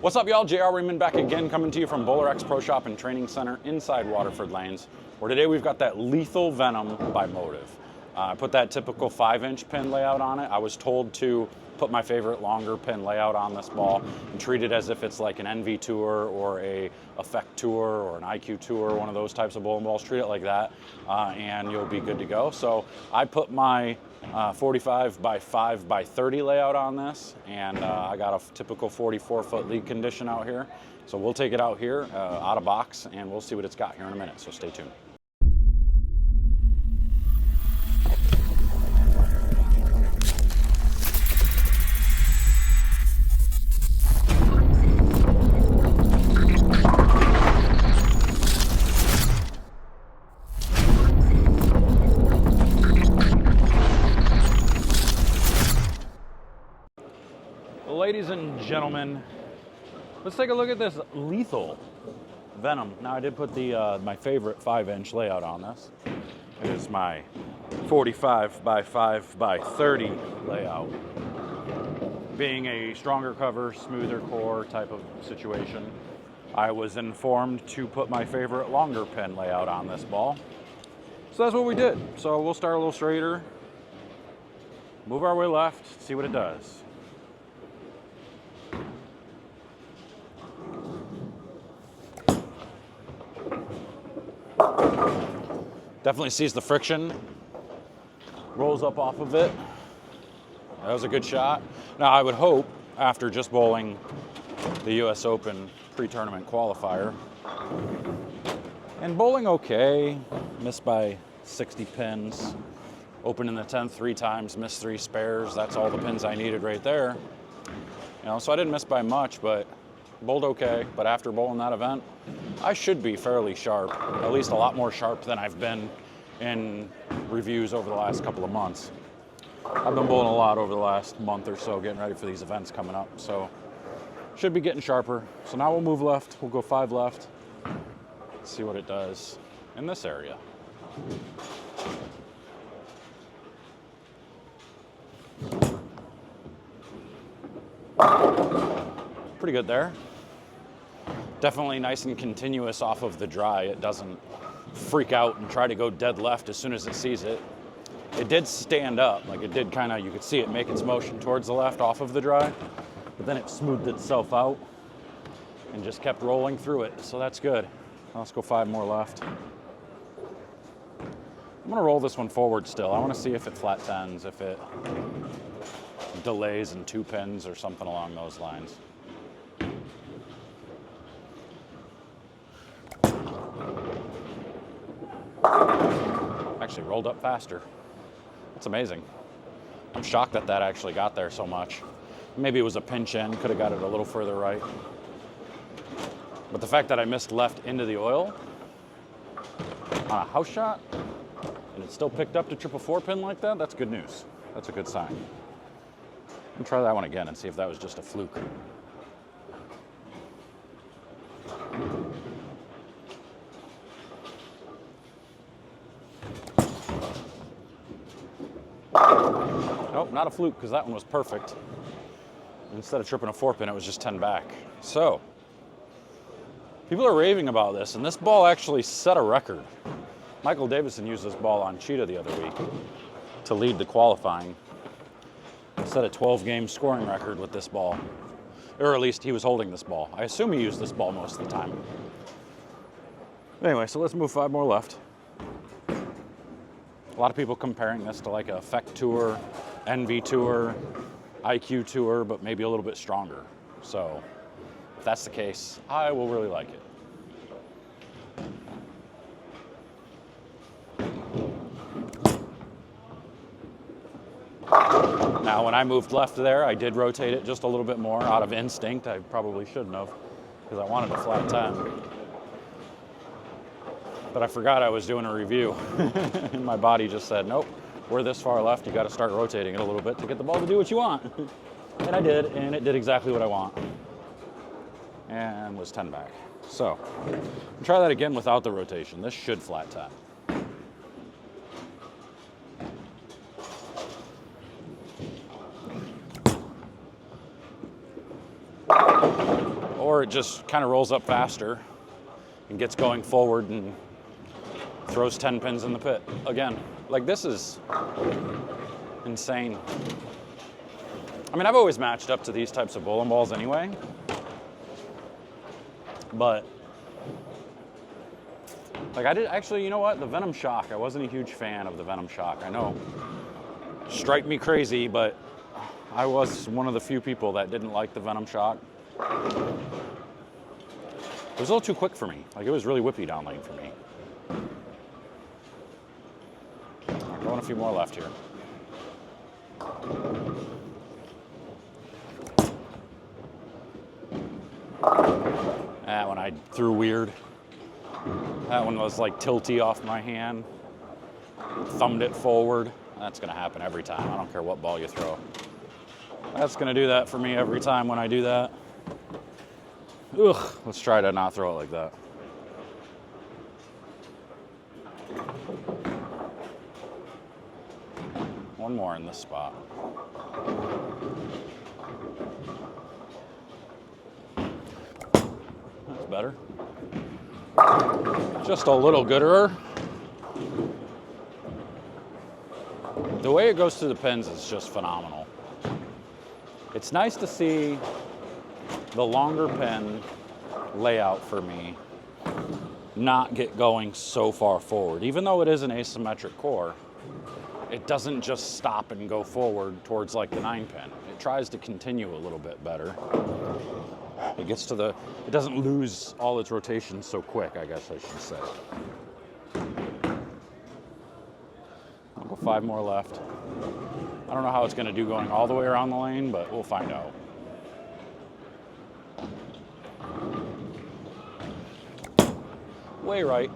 What's up, y'all? JR Raymond back again, coming to you from BowlerX Pro Shop and Training Center inside Waterford lanes, where today we've got that lethal Venom by Motiv. I put that typical 5-inch pin layout on it. I was told to put my favorite longer pin layout on this ball and treat it as if it's like an NV Tour or a Effect Tour or an IQ Tour, one of those types of bowling balls. Treat it like that, and you'll be good to go. So I put my 45 by 5 by 30 layout on this, and I got a typical 44-foot lead condition out here. So we'll take it out here, out of box, and we'll see what it's got here in a minute, so stay tuned. Ladies and gentlemen, let's take a look at this lethal Venom. Now, I did put the my favorite 5-inch layout on this. It is my 45 by 5 by 30 layout. Being a stronger cover, smoother core type of situation, I was informed to put my favorite longer pin layout on this ball. So that's what we did. So we'll start a little straighter, move our way left, see what it does. Definitely sees the friction, rolls up off of it. That was a good shot. Now, I would hope, after just bowling the US Open pre-tournament qualifier, and bowling okay, missed by 60 pins, opened in the 10th 3 times, missed 3 spares. That's all the pins I needed right there. You know, so I didn't miss by much, but bowled okay. But after bowling that event, I should be fairly sharp, at least a lot more sharp than I've been in reviews over the last couple of months. I've been bowling a lot over the last month or so, getting ready for these events coming up, so should be getting sharper. So now we'll move left, we'll go 5 left, see what it does in this area. Pretty good there. Definitely nice and continuous off of the dry. It doesn't freak out and try to go dead left as soon as it sees it. It did stand up, like it did kind of, you could see it make its motion towards the left off of the dry, but then it smoothed itself out and just kept rolling through it, so that's good. Let's go 5 more left. I'm gonna roll this one forward still. I wanna see if it flat tens, if it delays in 2 pins or something along those lines. Actually rolled up faster. That's amazing. I'm shocked that that actually got there so much. Maybe it was a pinch in, could have got it a little further right. But the fact that I missed left into the oil on a house shot, and it still picked up to 4-4 pin like that, that's good news. That's a good sign. I'll try that one again and see if that was just a fluke. Nope, not a fluke, because that one was perfect. Instead of tripping a 4-pin, it was just 10 back. So, people are raving about this, and this ball actually set a record. Michael Davison used this ball on Cheetah the other week to lead the qualifying. Set a 12-game scoring record with this ball. Or at least he was holding this ball. I assume he used this ball most of the time. Anyway, so let's move 5 more left. A lot of people comparing this to like a Effect Tour, NV Tour, IQ Tour, but maybe a little bit stronger. So if that's the case, I will really like it. Now, when I moved left there, I did rotate it just a little bit more out of instinct. I probably shouldn't have, because I wanted a flat 10. But I forgot I was doing a review. And my body just said, nope, we're this far left, you gotta start rotating it a little bit to get the ball to do what you want. And I did, and it did exactly what I want. And was 10 back. So, try that again without the rotation. This should flat 10. or it just kind of rolls up faster and gets going forward and throws 10 pins in the pit. Again, like, this is insane. I mean, I've always matched up to these types of bowling balls anyway, but like, I did actually, you know what? The Venom shock, I wasn't a huge fan of the Venom shock. I know, strike me crazy, but I was one of the few people that didn't like the Venom shock. It was a little too quick for me. Like, it was really whippy down lane for me. Right, going a few more left here. That one I threw weird. That one was like tilty off my hand. Thumbed it forward. That's gonna happen every time. I don't care what ball you throw. That's gonna do that for me every time when I do that. Ugh, let's try to not throw it like that. One more in this spot. That's better. Just a little gooder. The way it goes through the pins is just phenomenal. It's nice to see the longer pin layout for me not get going so far forward. Even though it is an asymmetric core, it doesn't just stop and go forward towards like the 9 pin. It tries to continue a little bit better. It gets to the, it doesn't lose all its rotation so quick, I guess I should say. I'll go 5 more left. I don't know how it's gonna do going all the way around the lane, but we'll find out. Way right.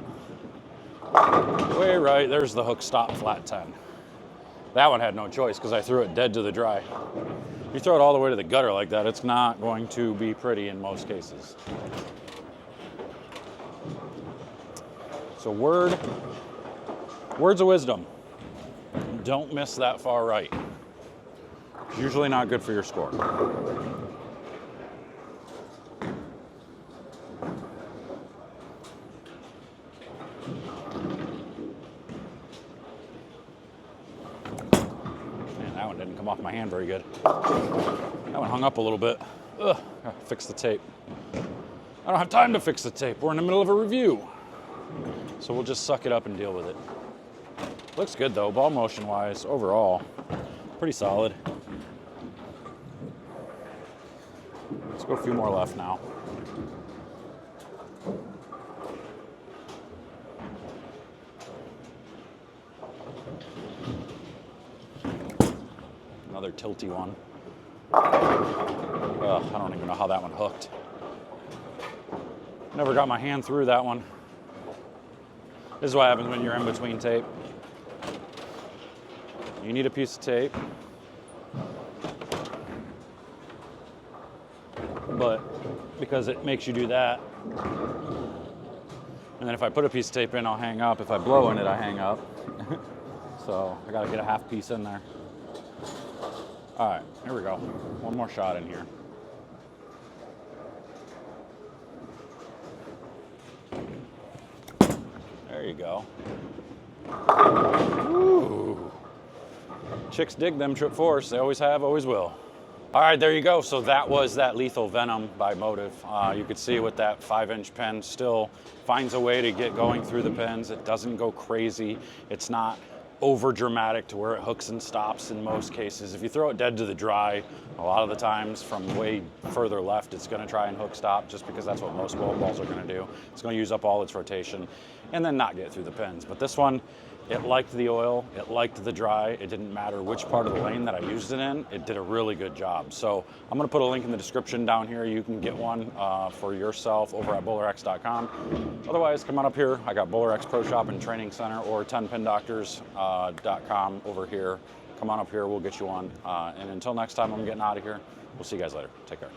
Way right, there's the hook stop flat 10. That one had no choice because I threw it dead to the dry. You throw it all the way to the gutter like that, it's not going to be pretty in most cases. So words of wisdom. Don't miss that far right. It's usually not good for your score. That one didn't come off my hand very good. That one hung up a little bit. Ugh, gotta fix the tape. I don't have time to fix the tape. We're in the middle of a review. So we'll just suck it up and deal with it. Looks good though, ball motion wise, overall. Pretty solid. Let's go a few more left now. Another tilty one. Ugh, I don't even know how that one hooked. Never got my hand through that one. This is what happens when you're in between tape. You need a piece of tape. But because it makes you do that. And then if I put a piece of tape in, I'll hang up. If I blow in it, I hang up. So I gotta get a half piece in there. All right, here we go. One more shot in here. There you go. Ooh. Chicks dig them trip fours. They always have, always will. All right, there you go. So that was that Lethal Venom by Motiv. You could see with that 5-inch pen still finds a way to get going through the pins. It doesn't go crazy. It's not over dramatic to where it hooks and stops in most cases. If you throw it dead to the dry, a lot of the times from way further left, it's gonna try and hook stop just because that's what most bowling balls are gonna do. It's gonna use up all its rotation and then not get through the pins. But this one, it liked the oil, it liked the dry. It didn't matter which part of the lane that I used it in, it did a really good job. So I'm gonna put a link in the description down here. You can get one for yourself over at BowlerX.com. Otherwise, come on up here. I got BowlerX Pro Shop and Training Center or 10pindoctors.com over here. Come on up here, we'll get you one. And until next time, I'm getting out of here. We'll see you guys later. Take care.